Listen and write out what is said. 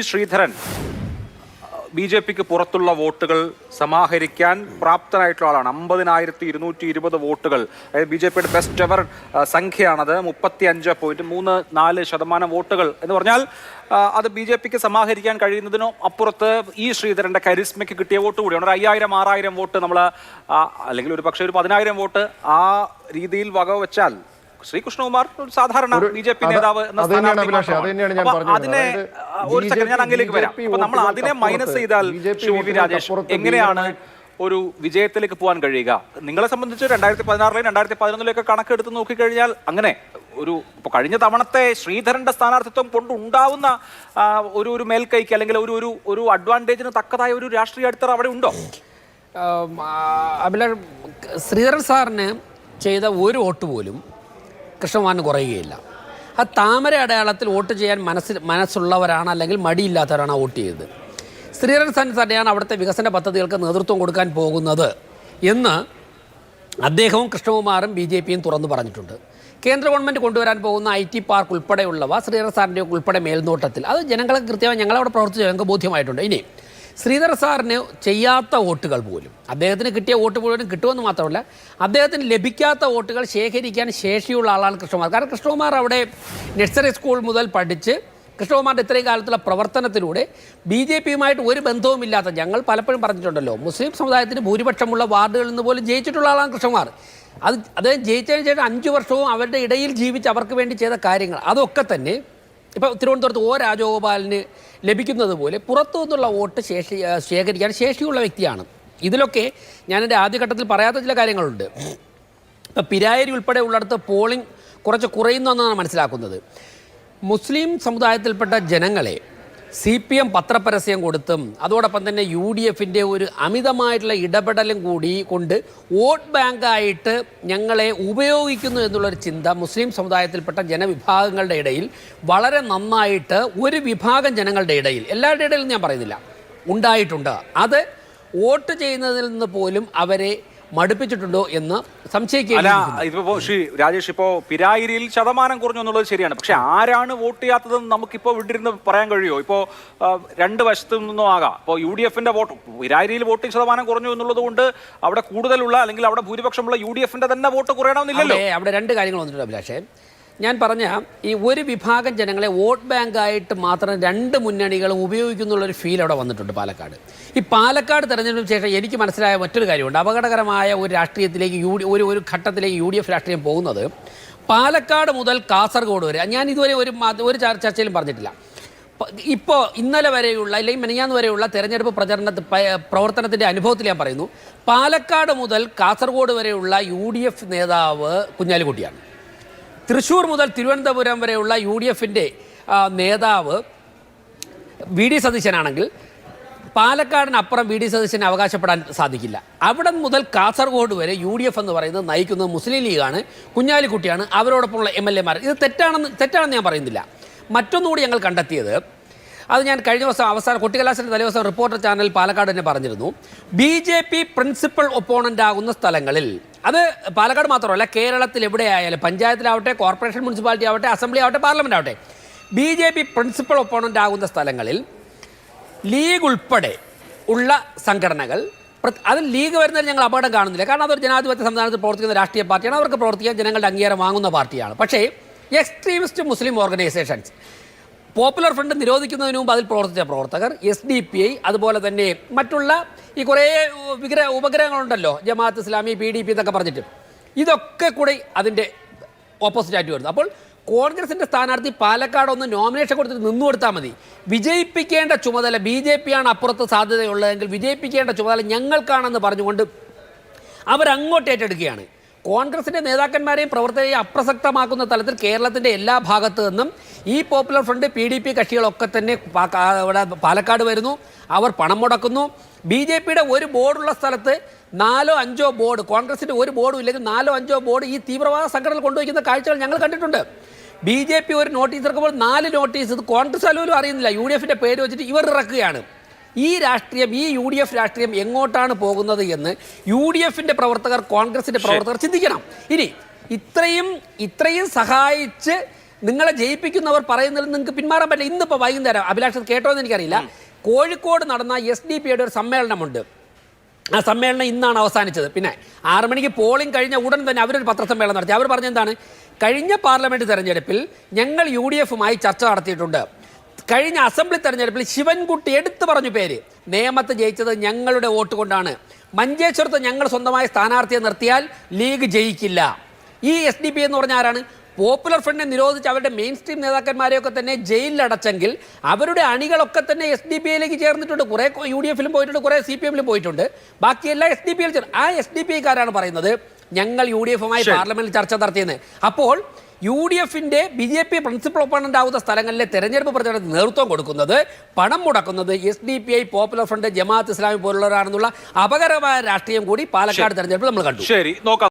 ശ്രീധരൻ ബി.ജെ.പിക്ക് പുറത്തുള്ള വോട്ടുകൾ സമാഹരിക്കാൻ പ്രാപ്തനായിട്ടുള്ള ആളാണ്. 50,220 വോട്ടുകൾ. അതായത് ബി.ജെ.പിയുടെ ബെസ്റ്റ് എവർ സംഖ്യയാണത്. 35.34% വോട്ടുകൾ എന്ന് പറഞ്ഞാൽ അത് ബി.ജെ.പിക്ക് സമാഹരിക്കാൻ കഴിയുന്നതിനോ അപ്പുറത്ത് ഈ ശ്രീധരന്റെ കരിസ്മയ്ക്ക് കിട്ടിയ വോട്ട് കൂടിയാണ്. ഒരു 5,000-6,000 വോട്ട് നമ്മൾ അല്ലെങ്കിൽ ഒരു പക്ഷേ ഒരു 10,000 വോട്ട് ആ രീതിയിൽ വകവെച്ചാൽ ശ്രീകൃഷ്ണകുമാർ ഒരു സാധാരണ ബി.ജെ.പി നേതാവ് എന്ന അതിനെ ഒരു സെക്കൻഡ് ഞാൻ അങ്ങേലേക്ക് വരാം. അപ്പൊ നമ്മൾ അതിനെ മൈനസ് ചെയ്താൽ വി രാജേഷ് എങ്ങനെയാണ് ഒരു വിജയത്തിലേക്ക് പോകാൻ കഴിയുക? നിങ്ങളെ സംബന്ധിച്ച് 2016 2011 കണക്കെടുത്ത് നോക്കിക്കഴിഞ്ഞാൽ അങ്ങനെ ഒരു ഇപ്പൊ കഴിഞ്ഞ തവണത്തെ ശ്രീധരന്റെ സ്ഥാനാർത്ഥിത്വം കൊണ്ടുണ്ടാവുന്ന ഒരു മേൽക്കൈക്ക് അല്ലെങ്കിൽ ഒരു അഡ്വാൻറ്റേജിന് തക്കതായ ഒരു രാഷ്ട്രീയ അടിത്തറ അവിടെ ഉണ്ടോ? ശ്രീധരൻ സാറിന് ചെയ്ത ഒരു വോട്ട് പോലും കൃഷ്ണകുമാറിന് കുറയുകയില്ല. ആ താമര അടയാളത്തിൽ വോട്ട് ചെയ്യാൻ മനസ്സുള്ളവരാണ്, അല്ലെങ്കിൽ മടിയില്ലാത്തവരാണ് വോട്ട് ചെയ്തത്. ശ്രീധരൻ സാറിന് തന്നെയാണ് അവിടുത്തെ വികസന പദ്ധതികൾക്ക് നേതൃത്വം കൊടുക്കാൻ പോകുന്നത് എന്ന് അദ്ദേഹവും കൃഷ്ണകുമാറും ബി.ജെ.പിയും തുറന്നു പറഞ്ഞിട്ടുണ്ട്. കേന്ദ്ര ഗവൺമെൻറ് കൊണ്ടുവരാൻ പോകുന്ന IT പാർക്ക് ഉൾപ്പെടെയുള്ളവ ശ്രീധരൻ സാറിൻ്റെ ഉൾപ്പെടെ മേൽനോട്ടത്തിൽ അത് ജനങ്ങളെ കൃത്യമായി ഞങ്ങളവിടെ പ്രവർത്തിച്ച് ഞങ്ങൾക്ക് ബോധ്യമായിട്ടുണ്ട്. ഇനി ശ്രീധരൻ സാറിന് ചെയ്യാത്ത വോട്ടുകൾ പോലും, അദ്ദേഹത്തിന് കിട്ടിയ വോട്ട് മുഴുവനും കിട്ടുമെന്ന് മാത്രമല്ല, അദ്ദേഹത്തിന് ലഭിക്കാത്ത വോട്ടുകൾ ശേഖരിക്കാൻ ശേഷിയുള്ള ആളാണ് കൃഷ്ണകുമാർ. കാരണം കൃഷ്ണകുമാർ അവിടെ നഴ്സറി സ്കൂൾ മുതൽ പഠിച്ച് കൃഷ്ണകുമാറിൻ്റെ ഇത്രയും കാലത്തുള്ള പ്രവർത്തനത്തിലൂടെ ബി.ജെ.പിയുമായിട്ട് ഒരു ബന്ധവുമില്ലാത്ത, ഞങ്ങൾ പലപ്പോഴും പറഞ്ഞിട്ടുണ്ടല്ലോ, മുസ്ലിം സമുദായത്തിന് ഭൂരിപക്ഷമുള്ള വാർഡുകളിൽ നിന്ന് പോലും ജയിച്ചിട്ടുള്ള ആളാണ് കൃഷ്ണകുമാർ. അദ്ദേഹം ജയിച്ചതിന് ശേഷം 5 വർഷവും അവരുടെ ഇടയിൽ ജീവിച്ച് അവർക്ക് വേണ്ടി ചെയ്ത കാര്യങ്ങൾ അതൊക്കെ തന്നെ ഇപ്പോൾ തിരുവനന്തപുരത്ത് രാജഗോപാലിന് ലഭിക്കുന്നത് പോലെ പുറത്തു നിന്നുള്ള വോട്ട് ശേഖരിക്കാൻ ശേഷിയുള്ള വ്യക്തിയാണ്. ഇതിലൊക്കെ ഞാൻ എൻ്റെ ആദ്യഘട്ടത്തിൽ പറയാത്ത ചില കാര്യങ്ങളുണ്ട്. ഇപ്പോൾ പിരായരി ഉൾപ്പെടെ ഉള്ളിടത്ത് പോളിംഗ് കുറച്ച് കുറയുന്നു എന്നാണ് മനസ്സിലാക്കുന്നത്. മുസ്ലിം സമുദായത്തിൽപ്പെട്ട ജനങ്ങളെ CPM പത്രപരസ്യം കൊടുത്തും അതോടൊപ്പം തന്നെ UDFൻ്റെ ഒരു അമിതമായിട്ടുള്ള ഇടപെടലും കൂടി കൊണ്ട് വോട്ട് ബാങ്കായിട്ട് ഞങ്ങളെ ഉപയോഗിക്കുന്നു എന്നുള്ളൊരു ചിന്ത മുസ്ലിം സമുദായത്തിൽപ്പെട്ട ജനവിഭാഗങ്ങളുടെ ഇടയിൽ വളരെ നന്നായിട്ട് ഒരു വിഭാഗം ജനങ്ങളുടെ ഇടയിൽ, എല്ലാവരുടെ ഇടയിൽ ഞാൻ പറയുന്നില്ല, ഉണ്ടായിട്ടുണ്ട്. അത് വോട്ട് ചെയ്യുന്നതിൽ നിന്ന് പോലും അവരെ മടുപ്പിച്ചിട്ടുണ്ടോ എന്ന് സംശയിക്കുകയില്ല. ഇതിപ്പോ ശ്രീ രാജേഷ്, ഇപ്പോ പിരായിരിയിൽ ശതമാനം കുറഞ്ഞു എന്നുള്ളത് ശരിയാണ്. പക്ഷെ ആരാണ് വോട്ട് ചെയ്യാത്തതെന്ന് നമുക്കിപ്പോ വിട്ടിരുന്ന് പറയാൻ കഴിയുമോ? ഇപ്പോ രണ്ട് വശത്തു നിന്നും ആകാം. ഇപ്പോൾ UDFന്റെ വോട്ട്, പിരായിരിയിൽ വോട്ടിംഗ് ശതമാനം കുറഞ്ഞു എന്നുള്ളത് കൊണ്ട് അവിടെ കൂടുതലുള്ള അല്ലെങ്കിൽ അവിടെ ഭൂരിപക്ഷമുള്ള UDFന്റെ തന്നെ വോട്ട് കുറയണമെന്നില്ലല്ലോ. അവിടെ രണ്ട് കാര്യങ്ങൾ വന്നിട്ടുണ്ട് അഭിലാഷേ. ഞാൻ പറഞ്ഞ ഈ ഒരു വിഭാഗം ജനങ്ങളെ വോട്ട് ബാങ്കായിട്ട് മാത്രം രണ്ട് മുന്നണികളും ഉപയോഗിക്കുന്നുള്ളൊരു ഫീൽ അവിടെ വന്നിട്ടുണ്ട് പാലക്കാട്. ഈ പാലക്കാട് തെരഞ്ഞെടുപ്പിന് ശേഷം എനിക്ക് മനസ്സിലായ മറ്റൊരു കാര്യമുണ്ട്. അപകടകരമായ ഒരു രാഷ്ട്രീയത്തിലേക്ക് ഒരു ഘട്ടത്തിലേക്ക് UDF രാഷ്ട്രീയം പോകുന്നത് പാലക്കാട് മുതൽ കാസർഗോഡ് വരെ. ഞാൻ ഇതുവരെ ഒരു ചർച്ചയിലും പറഞ്ഞിട്ടില്ല. ഇപ്പോൾ ഇന്നലെ വരെയുള്ള അല്ലെങ്കിൽ മെനഞ്ഞാന്ന് വരെയുള്ള തെരഞ്ഞെടുപ്പ് പ്രവർത്തനത്തിൻ്റെ അനുഭവത്തിൽ ഞാൻ പറയുന്നു, പാലക്കാട് മുതൽ കാസർഗോഡ് വരെയുള്ള UDF നേതാവ് കുഞ്ഞാലിക്കുട്ടിയാണ്. തൃശ്ശൂർ മുതൽ തിരുവനന്തപുരം വരെയുള്ള UDFൻ്റെ നേതാവ് VD സതീശനാണെങ്കിൽ പാലക്കാടിനപ്പുറം VD സതീശന് അവകാശപ്പെടാൻ സാധിക്കില്ല. അവിടെ മുതൽ കാസർഗോഡ് വരെ UDF എന്ന് പറയുന്നത് നയിക്കുന്നത് മുസ്ലിം ലീഗാണ്, കുഞ്ഞാലിക്കുട്ടിയാണ്, അവരോടൊപ്പമുള്ള MLA മാർ. ഇത് തെറ്റാണെന്ന് ഞാൻ പറയുന്നില്ല. മറ്റൊന്നുകൂടി ഞങ്ങൾ കണ്ടെത്തിയത്, അത് ഞാൻ കഴിഞ്ഞ ദിവസം അവസാനം കൊട്ടിക്കലാശിൻ്റെ തലേദിവസം റിപ്പോർട്ടർ ചാനൽ പാലക്കാട് തന്നെ പറഞ്ഞിരുന്നു, BJP പ്രിൻസിപ്പൽ ഒപ്പോണൻ്റ് ആകുന്ന സ്ഥലങ്ങളിൽ, അത് പാലക്കാട് മാത്രമല്ല കേരളത്തിൽ എവിടെയായാലും, പഞ്ചായത്തിലാവട്ടെ, കോർപ്പറേഷൻ, മുനിസിപ്പാലിറ്റി ആവട്ടെ, അസംബ്ലി ആവട്ടെ, പാർലമെൻ്റ് ആവട്ടെ, BJP പ്രിൻസിപ്പൽ ഒപ്പോണൻ്റ് ആകുന്ന സ്ഥലങ്ങളിൽ ലീഗ് ഉൾപ്പെടെ ഉള്ള സംഘടനകൾ, അതിൽ ലീഗ് വരുന്നതിൽ ഞങ്ങൾ അപകടം കാണുന്നില്ല. കാരണം അതൊരു ജനാധിപത്യ സംവിധാനത്തിൽ പ്രവർത്തിക്കുന്ന രാഷ്ട്രീയ പാർട്ടിയാണ്, അവർക്ക് പ്രവർത്തിക്കാൻ ജനങ്ങളുടെ അംഗീകാരം വാങ്ങുന്ന പാർട്ടിയാണ്. പക്ഷേ എക്സ്ട്രീമിസ്റ്റ് മുസ്ലിം ഓർഗനൈസേഷൻസ്, പോപ്പുലർ ഫ്രണ്ട് നിരോധിക്കുന്നതിന് മുമ്പ് അതിൽ പ്രവർത്തിച്ച പ്രവർത്തകർ, SDPI, അതുപോലെ തന്നെ മറ്റുള്ള ഈ കുറേ ഉപഗ്രഹങ്ങളുണ്ടല്ലോ, ജമാഅത്ത് ഇസ്ലാമി, PDP എന്നൊക്കെ പറഞ്ഞിട്ട്, ഇതൊക്കെ കൂടി അതിൻ്റെ ഓപ്പോസിറ്റായിട്ട് വരുന്നു. അപ്പോൾ കോൺഗ്രസിൻ്റെ സ്ഥാനാർത്ഥി പാലക്കാട് ഒന്ന് നോമിനേഷൻ കൊടുത്തിട്ട് നിന്നു കൊടുത്താൽ മതി. വിജയിപ്പിക്കേണ്ട ചുമതല BJP-യാണ് അപ്പുറത്ത് സാധ്യതയുള്ളതെങ്കിൽ വിജയിപ്പിക്കേണ്ട ചുമതല ഞങ്ങൾക്കാണെന്ന് പറഞ്ഞുകൊണ്ട് അവരങ്ങോട്ട് ഏറ്റെടുക്കുകയാണ്. കോൺഗ്രസിൻ്റെ നേതാക്കന്മാരെയും പ്രവർത്തകരെയും അപ്രസക്തമാക്കുന്ന തലത്തിൽ കേരളത്തിൻ്റെ എല്ലാ ഭാഗത്തു നിന്നും ഈ പോപ്പുലർ ഫ്രണ്ട്, PDP കക്ഷികളൊക്കെ തന്നെ ഇവിടെ പാലക്കാട് വരുന്നു. അവർ പണം മുടക്കുന്നു. BJP-യുടെ ഒരു ബോർഡുള്ള സ്ഥലത്ത് 4-5 ബോർഡ്, കോൺഗ്രസിൻ്റെ ഒരു ബോർഡും ഇല്ലെങ്കിൽ 4-5 ബോർഡ് ഈ തീവ്രവാദ സംഘടനകൾ കൊണ്ടുവയ്ക്കുന്ന കാഴ്ചകൾ ഞങ്ങൾ കണ്ടിട്ടുണ്ട്. BJP ഒരു നോട്ടീസ് ഇറക്കുമ്പോൾ 4 നോട്ടീസ് ഇത് കോൺഗ്രസ് അല്ലൂരും അറിയുന്നില്ല, UDFൻ്റെ പേര് വെച്ചിട്ട് ഇവർ ഇറക്കുകയാണ്. ഈ രാഷ്ട്രീയം, ഈ UDF രാഷ്ട്രീയം എങ്ങോട്ടാണ് പോകുന്നത് എന്ന് UDFൻ്റെ പ്രവർത്തകർ, കോൺഗ്രസിൻ്റെ പ്രവർത്തകർ ചിന്തിക്കണം. ഇനി ഇത്രയും സഹായിച്ച് നിങ്ങളെ ജയിപ്പിക്കുന്നവർ പറയുന്നതിൽ നിങ്ങൾക്ക് പിന്മാറാൻ പറ്റില്ല. ഇന്നിപ്പോൾ വൈകുന്നേരം അഭിലാഷ് കേട്ടോ എന്ന് എനിക്കറിയില്ല, കോഴിക്കോട് നടന്ന SDP ഒരു സമ്മേളനമുണ്ട്. ആ സമ്മേളനം ഇന്നാണ് അവസാനിച്ചത്. പിന്നെ 6 മണിക്ക് പോളിംഗ് കഴിഞ്ഞ ഉടൻ തന്നെ അവരൊരു പത്രസമ്മേളനം നടത്തി. അവർ പറഞ്ഞെന്താണ്, കഴിഞ്ഞ പാർലമെന്റ് തെരഞ്ഞെടുപ്പിൽ ഞങ്ങൾ UDFുമായി ചർച്ച നടത്തിയിട്ടുണ്ട്. കഴിഞ്ഞ അസംബ്ലി തെരഞ്ഞെടുപ്പിൽ ശിവൻകുട്ടി എടുത്തു പറഞ്ഞു പേര്, നേമത്ത് ജയിച്ചത് ഞങ്ങളുടെ വോട്ട് കൊണ്ടാണ്. മഞ്ചേശ്വരത്ത് ഞങ്ങൾ സ്വന്തമായ സ്ഥാനാർത്ഥിയെ നിർത്തിയാൽ ലീഗ് ജയിക്കില്ല. ഈ SDP എന്ന് പറഞ്ഞ ആരാണ്? പോപ്പുലർ ഫ്രണ്ടിനെ നിരോധിച്ച് അവരുടെ മെയിൻ സ്ട്രീം നേതാക്കന്മാരെയൊക്കെ തന്നെ ജയിലിലടച്ചെങ്കിൽ അവരുടെ അണികളൊക്കെ തന്നെ SDP-യിലേക്ക് ചേർന്നിട്ടുണ്ട്. കുറേ UDFിലും പോയിട്ടുണ്ട്, കുറേ CPM-ലും പോയിട്ടുണ്ട്, ബാക്കിയെല്ലാം SDP-യിൽ ചേർന്നു. ആ SDP-ക്കാരാണ് പറയുന്നത് ഞങ്ങൾ UDFുമായി പാർലമെന്റിൽ ചർച്ച നടത്തിയെന്ന്. അപ്പോൾ UDFിന്റെ BJP പ്രിൻസിപ്പൽ ഒപ്പോണന്റ് ആവുന്ന സ്ഥലങ്ങളിലെ തെരഞ്ഞെടുപ്പ് പ്രചരണത്തിന് നേതൃത്വം കൊടുക്കുന്നത്, പണം മുടക്കുന്നത് SDP, popular front, Jamaat Islami പോലുള്ളവരാണെന്നുള്ള അപകടമായ രാഷ്ട്രീയം കൂടി പാലക്കാട് തെരഞ്ഞെടുപ്പിൽ നമ്മൾ കണ്ടു. ശരി, നോക്കാം.